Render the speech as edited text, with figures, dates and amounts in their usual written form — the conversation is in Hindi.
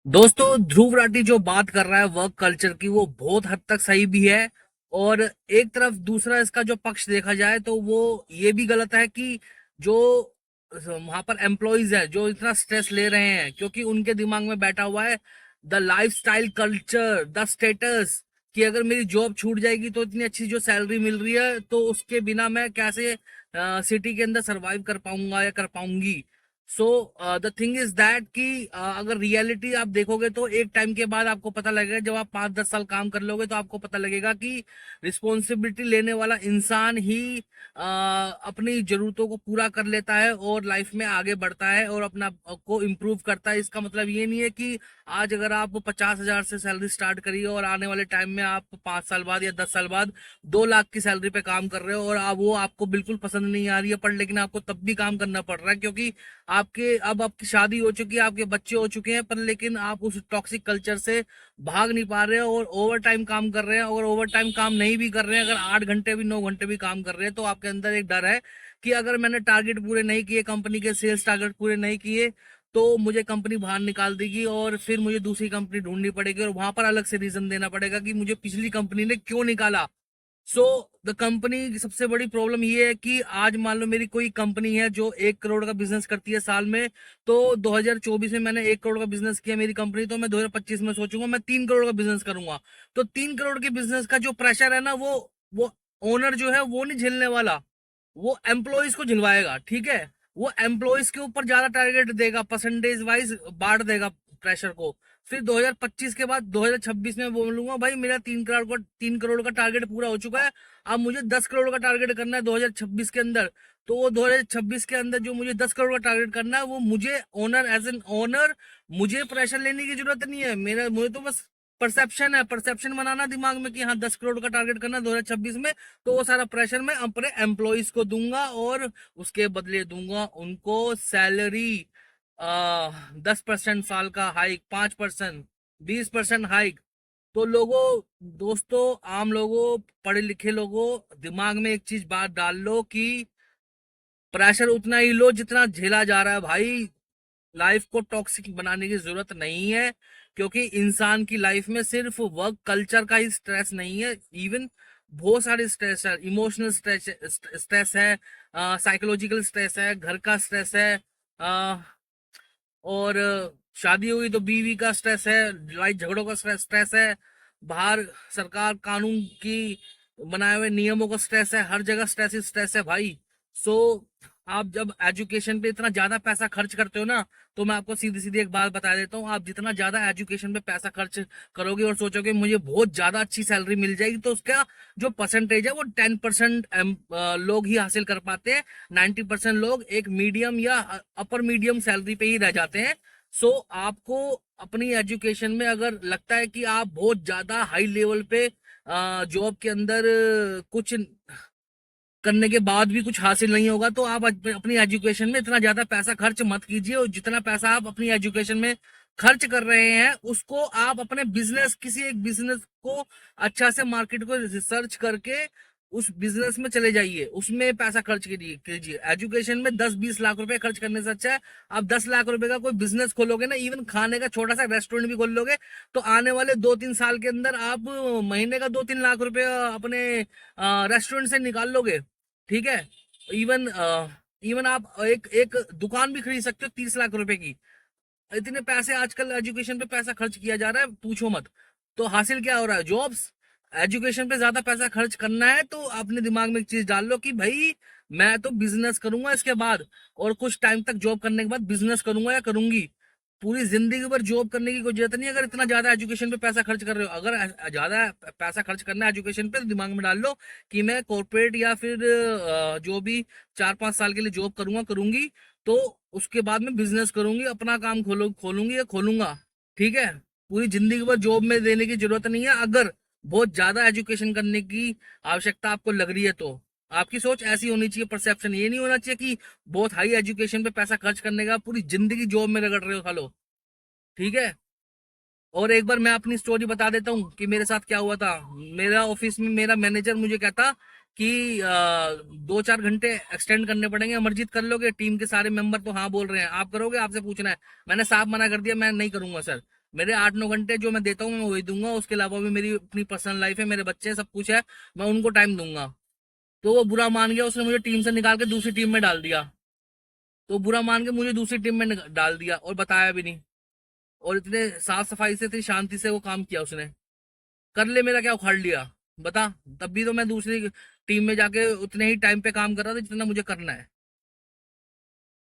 दोस्तों, ध्रुव राठी जो बात कर रहा है वर्क कल्चर की, वो बहुत हद तक सही भी है। और एक तरफ दूसरा इसका जो पक्ष देखा जाए तो वो ये भी गलत है कि जो वहां पर एम्प्लॉयज है जो इतना स्ट्रेस ले रहे हैं, क्योंकि उनके दिमाग में बैठा हुआ है the lifestyle culture, the status, कि अगर मेरी जॉब छूट जाएगी तो इतनी अच्छी जो सैलरी मिल रही है तो उसके बिना मैं कैसे सिटी के अंदर सरवाइव कर पाऊंगा या कर पाऊंगी। So the thing is that कि अगर रियलिटी आप देखोगे तो एक टाइम के बाद आपको पता लगेगा, जब आप 5-10 साल काम कर लोगे तो आपको पता लगेगा कि रिस्पॉन्सिबिलिटी लेने वाला इंसान ही अपनी जरूरतों को पूरा कर लेता है और लाइफ में आगे बढ़ता है और अपना को इम्प्रूव करता है। इसका मतलब ये नहीं है कि आज अगर आप 50,000 से सैलरी स्टार्ट करिए और आने वाले टाइम में आप 5 साल बाद या 10 साल बाद 2 लाख की सैलरी पे काम कर रहे हो और आप वो आपको बिल्कुल पसंद नहीं आ रही है, पर लेकिन आपको तब भी काम करना पड़ रहा है क्योंकि आपकी शादी हो चुकी है, आपके बच्चे हो चुके हैं, पर लेकिन आप उस टॉक्सिक कल्चर से भाग नहीं पा रहे हो और ओवर टाइम काम कर रहे हैं। और ओवर टाइम काम नहीं भी कर रहे हैं, अगर 8 घंटे भी 9 घंटे भी काम कर रहे हैं, तो आपके अंदर एक डर है कि अगर मैंने टारगेट पूरे नहीं किए, कंपनी के सेल्स टारगेट पूरे नहीं किए, तो मुझे कंपनी बाहर निकाल देगी और फिर मुझे दूसरी कंपनी ढूंढनी पड़ेगी और वहां पर अलग से रीजन देना पड़ेगा कि मुझे पिछली कंपनी ने क्यों निकाला। सो द कंपनी की सबसे बड़ी प्रॉब्लम ये है कि आज मान लो मेरी कोई कंपनी है जो 1 करोड़ का बिजनेस करती है साल में, तो 2024 में मैंने 1 करोड़ का बिजनेस किया मेरी कंपनी, तो मैं 2025 में सोचूंगा मैं 3 करोड़ का बिजनेस करूंगा। तो 3 करोड़ के बिजनेस का जो प्रेशर है ना, वो ओनर जो है वो नहीं झेलने वाला, वो एम्प्लॉयज को झिलवाएगा। ठीक है, वो एम्प्लॉयज के ऊपर ज्यादा टारगेट देगा, परसेंटेज वाइज बांट देगा प्रेशर को। फिर 2025 के बाद 2026 में बोलूंगा भाई मेरा 3 करोड़ का टारगेट पूरा हो चुका है, अब मुझे 10 करोड़ का टारगेट करना है 2026 के अंदर। तो वो 2026 के अंदर जो मुझे 10 करोड़ का टारगेट करना है, वो मुझे ओनर एज एन ओनर मुझे प्रेशर लेने की जरूरत नहीं है। मुझे तो बस परसेप्शन है, परसेप्शन बनाना दिमाग में कि हाँ 10 करोड़ का टारगेट करना है 2026 में, तो वो सारा प्रेशर मैं अपने एम्प्लॉयज को दूंगा और उसके बदले दूंगा उनको सैलरी 10% साल का हाइक, 5%, 20% हाइक। तो लोगों, दोस्तों, आम लोगों, पढ़े लिखे लोगों, दिमाग में एक चीज बात डाल लो कि प्रेशर उतना ही लो जितना झेला जा रहा है भाई। लाइफ को टॉक्सिक बनाने की जरूरत नहीं है, क्योंकि इंसान की लाइफ में सिर्फ वर्क कल्चर का ही स्ट्रेस नहीं है, इवन बहुत सारे स्ट्रेस है, इमोशनल स्ट्रेस है, साइकोलॉजिकल स्ट्रेस है, घर का स्ट्रेस है, और शादी हुई तो बीवी का स्ट्रेस है, लड़ाई झगड़ों का स्ट्रेस है, बाहर सरकार कानून की बनाए हुए नियमों का स्ट्रेस है, हर जगह स्ट्रेस ही स्ट्रेस है भाई। सो आप जब एजुकेशन पे इतना ज्यादा पैसा खर्च करते हो ना, तो मैं आपको सीधी सीधी एक बात बता देता हूँ, आप जितना ज्यादा एजुकेशन पे पैसा खर्च करोगे और सोचोगे मुझे बहुत ज्यादा अच्छी सैलरी मिल जाएगी, तो उसका जो परसेंटेज है वो 10% लोग ही हासिल कर पाते हैं। 90% लोग एक मीडियम या अपर मीडियम सैलरी पे ही रह जाते हैं। सो आपको अपनी एजुकेशन में अगर लगता है कि आप बहुत ज्यादा हाई लेवल पे जॉब के अंदर कुछ करने के बाद भी कुछ हासिल नहीं होगा, तो आप अपनी एजुकेशन में इतना ज्यादा पैसा खर्च मत कीजिए, और जितना पैसा आप अपनी एजुकेशन में खर्च कर रहे हैं उसको आप अपने बिजनेस, किसी एक बिजनेस को अच्छा से मार्केट को रिसर्च करके उस बिजनेस में चले जाइए, उसमें पैसा खर्च कीजिए। एजुकेशन में 10-20 लाख रुपए खर्च करने से अच्छा है आप 10 लाख रुपए का कोई बिजनेस खोलोगे ना, इवन खाने का छोटा सा रेस्टोरेंट भी खोल लोगे, तो आने वाले 2-3 साल के अंदर आप महीने का 2-3 लाख रुपए अपने रेस्टोरेंट से निकाल लोगे। ठीक है, इवन इवन आप एक एक दुकान भी खरीद सकते हो 30 लाख रुपए की। इतने पैसे आजकल एजुकेशन पे पैसा खर्च किया जा रहा है, पूछो मत। तो हासिल क्या हो रहा है, जॉब्स। एजुकेशन पे ज्यादा पैसा खर्च करना है तो अपने दिमाग में एक चीज डाल लो कि भाई मैं तो बिजनेस करूंगा इसके बाद, और कुछ टाइम तक जॉब करने के बाद बिजनेस करूंगा या करूंगी। पूरी जिंदगी भर जॉब करने की कोई जरूरत नहीं है अगर इतना ज्यादा एजुकेशन पे पैसा खर्च कर रहे हो। अगर ज्यादा पैसा खर्च करना है एजुकेशन पे, तो दिमाग में डाल लो कि मैं कॉर्पोरेट या फिर जो भी 4-5 साल के लिए जॉब करूंगा करूंगी, तो उसके बाद में बिजनेस करूंगी, अपना काम खोलूंगी या खोलूंगा। ठीक है, पूरी जिंदगी भर जॉब में देने की जरूरत नहीं है अगर बहुत ज्यादा एजुकेशन करने की आवश्यकता आपको लग रही है तो। आपकी सोच ऐसी होनी चाहिए, परसेप्शन ये नहीं होना चाहिए कि बहुत हाई एजुकेशन पे पैसा खर्च करने का पूरी जिंदगी जॉब में रगड़ रहे हो सालो। ठीक है, और एक बार मैं अपनी स्टोरी बता देता हूँ कि मेरे साथ क्या हुआ था। मेरा ऑफिस में मेरा मैनेजर मुझे कहता कि 2-4 घंटे एक्सटेंड करने पड़ेंगे, अमरजीत कर लोगे? टीम के सारे मेंबर तो हाँ बोल रहे हैं, आप करोगे? आपसे पूछना है। मैंने साफ मना कर दिया, मैं नहीं करूंगा सर। मेरे 8-9 घंटे जो मैं देता हूँ मैं वही दूंगा, उसके अलावा भी मेरी अपनी पर्सनल लाइफ है, मेरे बच्चे हैं, सब कुछ है, मैं उनको टाइम दूंगा। तो वो बुरा मान गया, उसने मुझे टीम से निकाल के दूसरी टीम में डाल दिया। तो बुरा मान के मुझे दूसरी टीम में डाल दिया और बताया भी नहीं। और इतने साफ सफाई से, इतनी शांति से वो काम किया उसने। कर ले मेरा क्या उखाड़ लिया, बता। तब भी तो मैं दूसरी टीम में जाके उतने ही टाइम पे काम कर रहा था जितना मुझे करना है।